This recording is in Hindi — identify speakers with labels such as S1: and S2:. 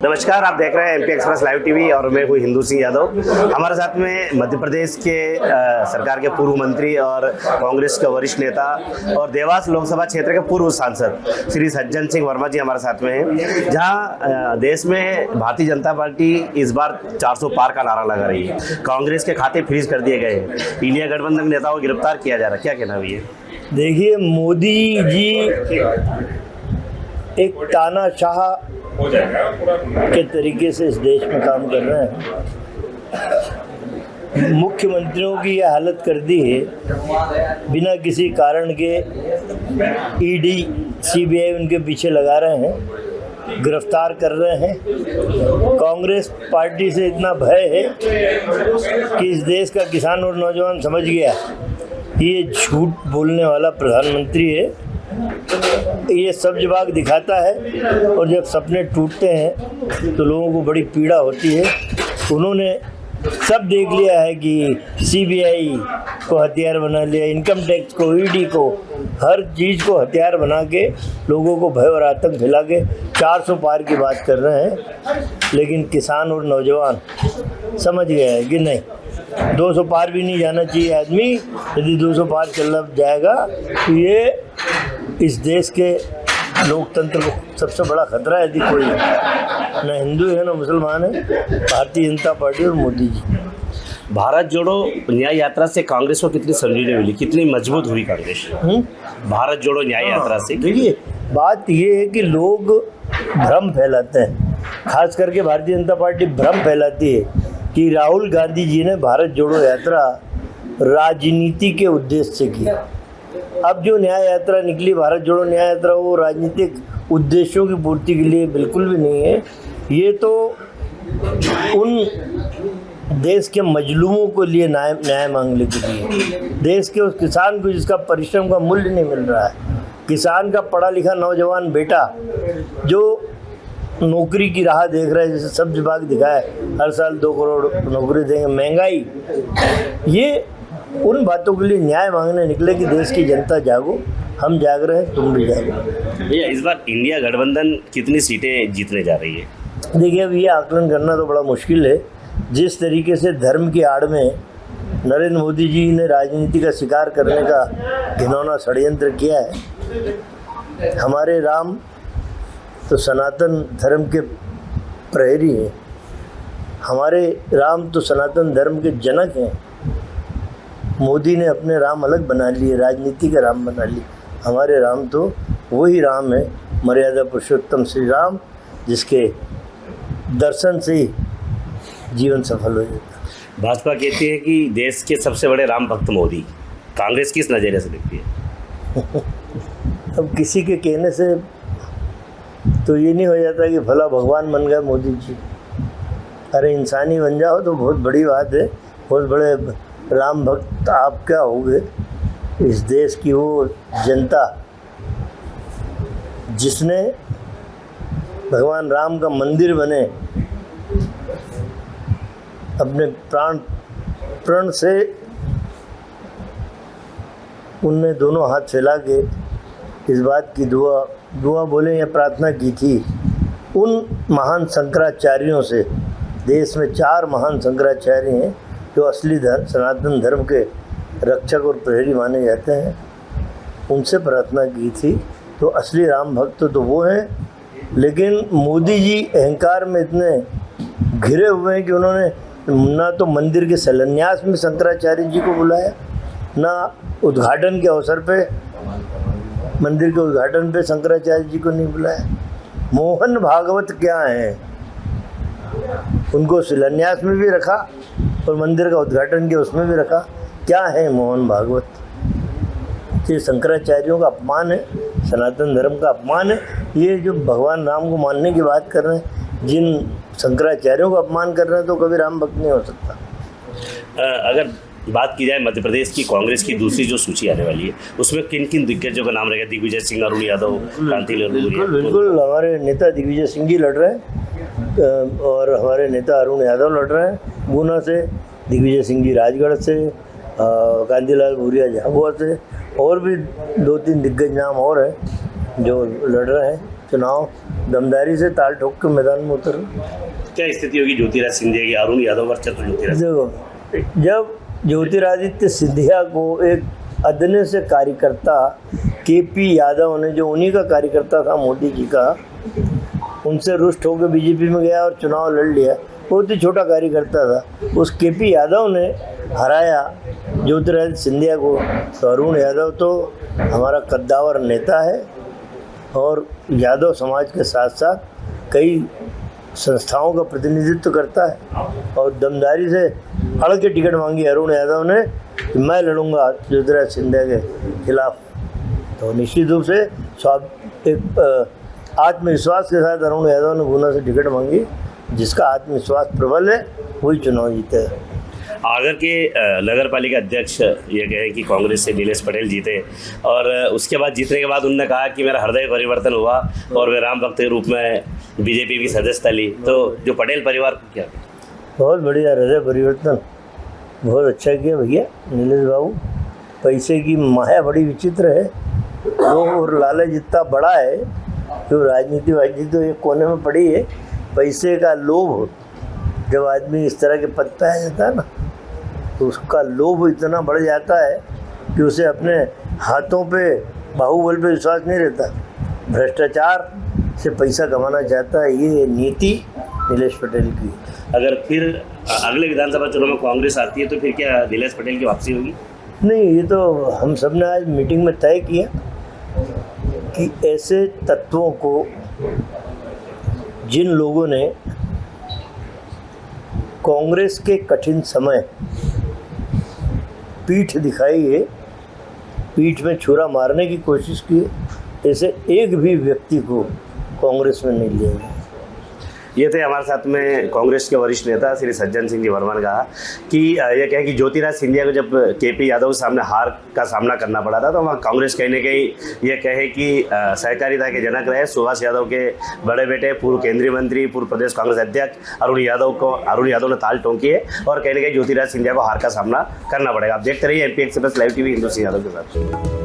S1: नमस्कार, आप देख रहे हैं एमपी एक्सप्रेस लाइव टीवी और मैं हूँ हिंदू सिंह यादव। हमारे साथ में मध्य प्रदेश के सरकार के पूर्व मंत्री और कांग्रेस के वरिष्ठ नेता और देवास लोकसभा क्षेत्र के पूर्व सांसद श्री सज्जन सिंह वर्मा जी हमारे साथ में हैं। जहां देश में भारतीय जनता पार्टी इस बार 400 पार का नारा लगा रही है। कांग्रेस के खाते फ्रीज कर दिए गए हैं। इंडिया गठबंधन नेताओं को गिरफ्तार किया जा रहा है, क्या कहना है ये? देखिए,
S2: मोदी जी एक तानाशाह के तरीके से इस देश में काम कर रहे हैं। मुख्यमंत्रियों की यह हालत कर दी है, बिना किसी कारण के ईडी सीबीआई उनके पीछे लगा रहे हैं, गिरफ्तार कर रहे हैं। कांग्रेस पार्टी से इतना भय है कि इस देश का किसान और नौजवान समझ गया ये झूठ बोलने वाला प्रधानमंत्री है। ये सब्जबाग दिखाता है और जब सपने टूटते हैं तो लोगों को बड़ी पीड़ा होती है। उन्होंने सब देख लिया है कि सीबीआई को हथियार बना लिया, इनकम टैक्स को, ईडी को, हर चीज़ को हथियार बना के लोगों को भय और आतंक फैला के 400 पार की बात कर रहे हैं। लेकिन किसान और नौजवान समझ गए हैं कि नहीं, 200 पार भी नहीं जाना चाहिए आदमी। यदि 200 पार चला जाएगा तो ये इस देश के लोकतंत्र को सबसे बड़ा खतरा है। यदि कोई न हिंदू है न मुसलमान है, भारतीय जनता पार्टी और मोदी जी।
S1: भारत जोड़ो न्याय यात्रा से कांग्रेस को कितनी संजीवनी मिली, कितनी मजबूत हुई कांग्रेस? भारत जोड़ो न्याय यात्रा से
S2: देखिए, बात ये है कि लोग भ्रम फैलाते हैं, खास करके भारतीय जनता पार्टी भ्रम फैलाती है कि राहुल गांधी जी ने भारत जोड़ो यात्रा राजनीति के उद्देश्य से की। अब जो न्याय यात्रा निकली, भारत जोड़ो न्याय यात्रा, वो राजनीतिक उद्देश्यों की पूर्ति के लिए बिल्कुल भी नहीं है। ये तो उन देश के मजलूमों को लिए न्याय मांगने के लिए, देश के उस किसान को जिसका परिश्रम का मूल्य नहीं मिल रहा है, किसान का पढ़ा लिखा नौजवान बेटा जो नौकरी की राह देख रहा है, जैसे सब विभाग दिखाया हर साल 2 करोड़ नौकरी देंगे, महंगाई, ये उन बातों के लिए न्याय मांगने निकले कि देश की जनता जागो, हम जाग रहे हैं, तुम भी जागो।
S1: भैया, इस बार इंडिया गठबंधन कितनी सीटें जीतने जा रही है?
S2: देखिए, अब ये आकलन करना तो बड़ा मुश्किल है। जिस तरीके से धर्म की आड़ में नरेंद्र मोदी जी ने राजनीति का शिकार करने का घिनौना षड्यंत्र किया है। हमारे राम तो सनातन धर्म के प्रहरी हैं, हमारे राम तो सनातन धर्म के जनक हैं। मोदी ने अपने राम अलग बना लिए, राजनीति के राम बना लिए। हमारे राम तो वही राम है, मर्यादा पुरुषोत्तम श्री राम, जिसके दर्शन से ही जीवन सफल हो जाता।
S1: भाजपा कहती है कि देश के सबसे बड़े राम भक्त मोदी। कांग्रेस किस नज़रिए से देखती है?
S2: अब किसी के कहने से तो ये नहीं हो जाता कि भला भगवान बन गए मोदी जी। अरे इंसानी बन जाओ तो बहुत बड़ी बात है। बहुत बड़े राम भक्त आप क्या होगे? इस देश की वो जनता जिसने भगवान राम का मंदिर बने, अपने प्रण से उनने दोनों हाथ फैला के इस बात की दुआ बोले या प्रार्थना की थी उन महान शंकराचार्यों से। देश में 4 महान शंकराचार्य हैं जो असली सनातन धर्म के रक्षक और प्रहरी माने जाते हैं। उनसे प्रार्थना की थी। तो असली राम भक्त तो वो हैं। लेकिन मोदी जी अहंकार में इतने घिरे हुए हैं कि उन्होंने ना तो मंदिर के शिलान्यास में शंकराचार्य जी को बुलाया, ना उद्घाटन के अवसर पे, मंदिर के उद्घाटन पे शंकराचार्य जी को नहीं बुलाया। मोहन भागवत क्या हैं, उनको शिलान्यास में भी रखा और मंदिर का उद्घाटन के उसमें भी रखा। क्या है मोहन भागवत? ये शंकराचार्यों का अपमान है, सनातन धर्म का अपमान है। ये जो भगवान राम को मानने की बात कर रहे हैं, जिन शंकराचार्यों का अपमान कर रहे हैं, तो कभी राम भक्त नहीं हो सकता।
S1: अगर बात की जाए मध्य प्रदेश की कांग्रेस की दूसरी जो सूची आने वाली है, उसमें किन किन दिग्गजों का नाम रहेगा? दिग्विजय सिंह, अरुण यादव, क्रांतिलाल?
S2: बिल्कुल हमारे नेता दिग्विजय सिंह जी लड़ रहे हैं और हमारे नेता अरुण यादव लड़ रहे हैं गुना से, दिग्विजय सिंह जी राजगढ़ से, कांतिलाल भूरिया झाबुआ से, और भी 2-3 दिग्गज नाम और हैं जो लड़ रहे हैं। चुनाव दमदारी से ताल ठोक के मैदान में उतर।
S1: क्या स्थिति होगी ज्योतिरादित्य सिंधिया की, अरुण यादव वर्चस्व ज्योतिरादित्य?
S2: देखो, जब ज्योतिरादित्य सिंधिया को एक अदने से कार्यकर्ता KP यादव ने, जो उन्हीं का कार्यकर्ता था मोदी जी का, उनसे रुष्ट होकर बीजेपी में गया और चुनाव लड़ लिया। बहुत ही छोटा कार्यकर्ता था, उस KP यादव ने हराया ज्योतिरादित्य सिंधिया को। तो अरुण यादव तो हमारा कद्दावर नेता है और यादव समाज के साथ साथ कई संस्थाओं का प्रतिनिधित्व करता है और दमदारी से अड़ के टिकट मांगी अरुण यादव ने कि मैं लड़ूंगा ज्योतिरादित्य सिंधिया के खिलाफ। तो निश्चित रूप से एक आत्मविश्वास के साथ अरुण यादव ने गुना से टिकट मांगी। जिसका आत्मविश्वास प्रबल है वही चुनाव जीते है।
S1: आगर के नगर पालिका अध्यक्ष ये कहे कि कांग्रेस से नीलेश पटेल जीते और उसके बाद जीतने के बाद उन्होंने कहा कि मेरा हृदय परिवर्तन हुआ और वे राम भक्त के रूप में बीजेपी की सदस्यता ली। तो जो पटेल परिवार को क्या?
S2: बहुत बढ़िया हृदय परिवर्तन, बहुत अच्छा किया भैया नीलेश बाबू। पैसे की माया बड़ी विचित्र है, वो और लालच जितना बड़ा है तो राजनीति तो एक कोने में पड़ी है। पैसे का लोभ हो, जब आदमी इस तरह के पद पे आ जाता है ना, तो उसका लोभ इतना बढ़ जाता है कि उसे अपने हाथों पे बाहुबल पे विश्वास नहीं रहता, भ्रष्टाचार से पैसा कमाना चाहता है। ये नीति नीलेश पटेल की।
S1: अगर फिर अगले विधानसभा चुनाव में कांग्रेस आती है तो फिर क्या नीलेश पटेल की वापसी होगी?
S2: नहीं, ये तो हम सब ने आज मीटिंग में तय किया कि ऐसे तत्वों को, जिन लोगों ने कांग्रेस के कठिन समय पीठ दिखाई है, पीठ में छुरा मारने की कोशिश की, ऐसे एक भी व्यक्ति को कांग्रेस में नहीं लिया गया।
S1: ये थे हमारे साथ में कांग्रेस के वरिष्ठ नेता श्री सज्जन सिंह जी वर्मा ने कहा कि ये कहे कि ज्योतिरादित्य सिंधिया को जब KP यादव के सामने हार का सामना करना पड़ा था तो वहाँ कांग्रेस कहीं न कहीं ये कहे कि सहकारिता के जनक रहे सुभाष यादव के बड़े बेटे, पूर्व केंद्रीय मंत्री, पूर्व प्रदेश कांग्रेस अध्यक्ष अरुण यादव ने ताल ठोंकी है और कहीं न कहीं ज्योतिरादित्य सिंधिया को हार का सामना करना पड़ेगा। आप देखते रहिए MP express live TV Hindu Singh Yadav के साथ।